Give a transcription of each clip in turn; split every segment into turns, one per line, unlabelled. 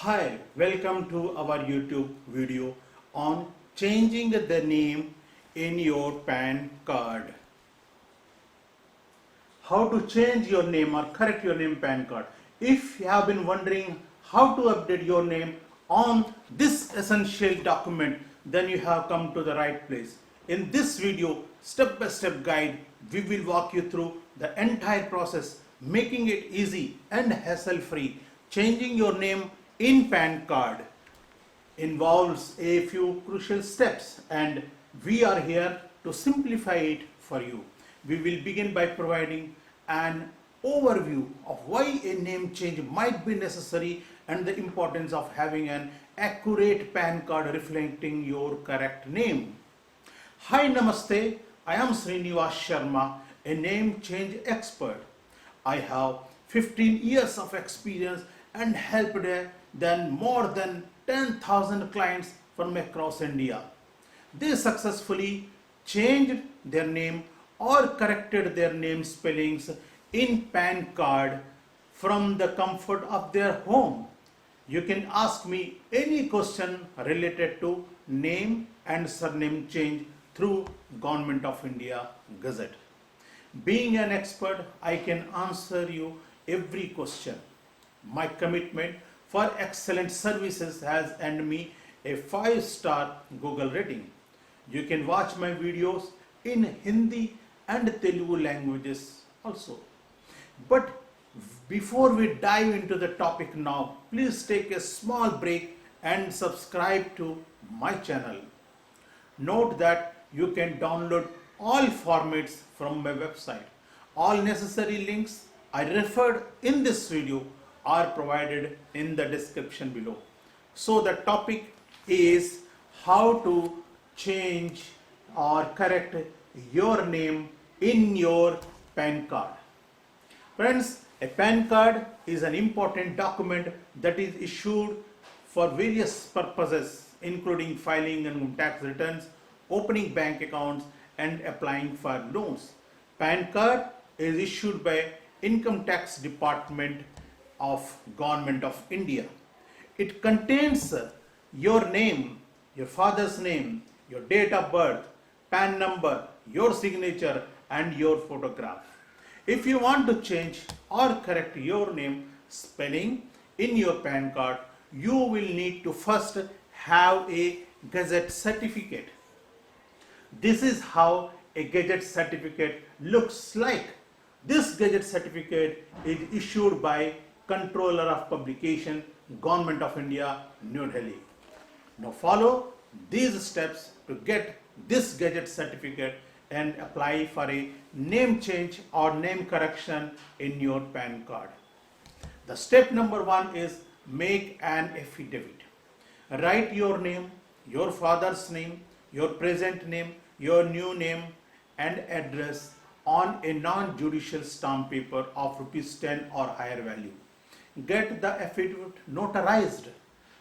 Hi, welcome to our YouTube video on changing the name in your PAN card. How to change your name or correct your name PAN card. If you have been wondering how to update your name on this essential document, then you have come to the right place. In this video, step-by-step guide, we will walk you through the entire process, making it easy and hassle-free. Changing your name in PAN card involves a few crucial steps, and we are here to simplify it for you. We will begin by providing an overview of why a name change might be necessary and the importance of having an accurate PAN card reflecting your correct name. Hi, Namaste. I am Srinivas Sharma, a name change expert. I have 15 years of experience and helped more than 10,000 clients from across India. They successfully changed their name or corrected their name spellings in PAN card from the comfort of their home. You can ask me any question related to name and surname change through Government of India Gazette. Being an expert, I can answer you every question. My commitment for excellent services has earned me a 5-star Google rating. You can watch my videos in Hindi and Telugu languages also. But before we dive into the topic now, please take a small break and subscribe to my channel. Note that you can download all formats from my website. All necessary links I referred in this video are provided in the description below. So the topic is how to change or correct your name in your PAN card. Friends, a PAN card is an important document that is issued for various purposes, including filing income tax returns, opening bank accounts, and applying for loans. PAN card is issued by Income Tax Department of Government of India. It contains your name, your father's name, your date of birth, PAN number, your signature, and your photograph. If you want to change or correct your name spelling in your PAN card, you will need to first have a Gazette certificate. This is how a Gazette certificate looks like. This Gazette certificate is issued by Controller of Publication, Government of India, New Delhi. Now follow these steps to get this Gazette certificate and apply for a name change or name correction in your PAN card. The step number 1 is make an affidavit. Write your name, your father's name, your present name, your new name and address on a non-judicial stamp paper of ₹10 or higher value. Get the affidavit notarized.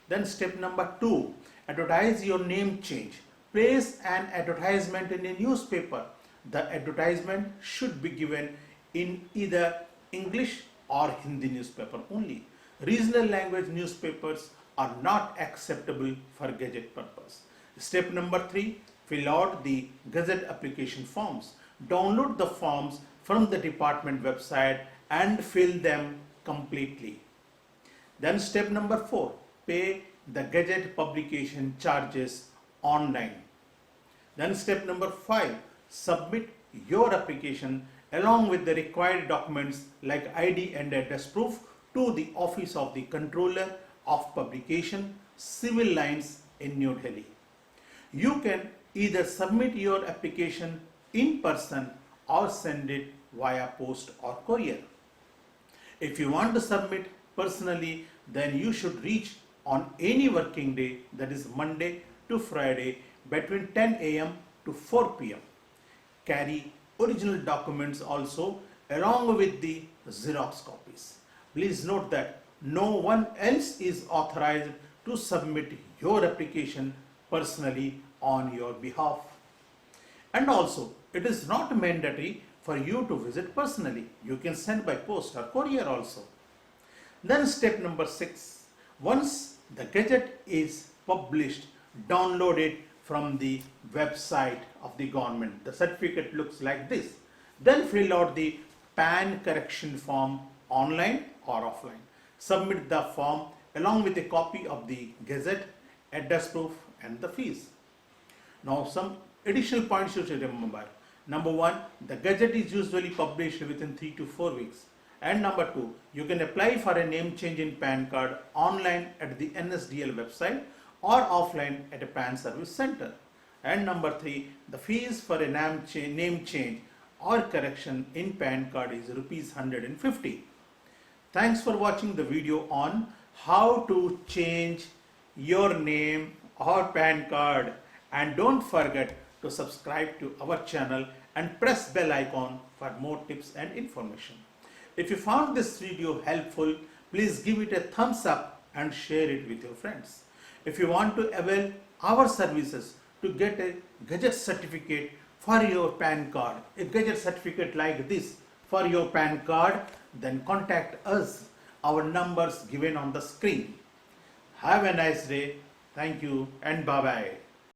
Then step number 2, advertise your name change. Place an advertisement in a newspaper. The advertisement should be given in either English or Hindi newspaper only. Regional language newspapers are not acceptable for Gazette purpose. Step number 3, fill out the Gazette application forms. Download the forms from the department website and fill them completely. Then step number 4, pay the Gazette publication charges online. Then step number 5, submit your application along with the required documents like ID and address proof to the Office of the Controller of Publication, Civil Lines in New Delhi. You can either submit your application in person or send it via post or courier. If you want to submit personally, then you should reach on any working day, that is Monday to Friday, between 10 a.m. to 4 p.m. Carry original documents also along with the Xerox copies. Please note that no one else is authorized to submit your application personally on your behalf. And also, it is not mandatory for you to visit personally. You can send by post or courier also. Then step number 6, Once the gadget is published, download it from the website of the government. The certificate looks like this. Then fill out the PAN correction form online or offline. Submit the form along with a copy of the gazette, address proof and the fees. Now some additional points you should remember. Number one, the gazette is usually published within 3 to 4 weeks. And number two, you can apply for a name change in PAN card online at the NSDL website or offline at a PAN service center. And number three, the fees for a name change or correction in PAN card is rupees 150. Thanks for watching the video on how to change your name or PAN card, and don't forget to subscribe to our channel and press bell icon for more tips and information. If you found this video helpful, please give it a thumbs up and share it with your friends. If you want to avail our services to get a gadget certificate for your PAN card, a gadget certificate like this for your PAN card, then contact us. Our numbers given on the screen. Have a nice day. Thank you and bye-bye.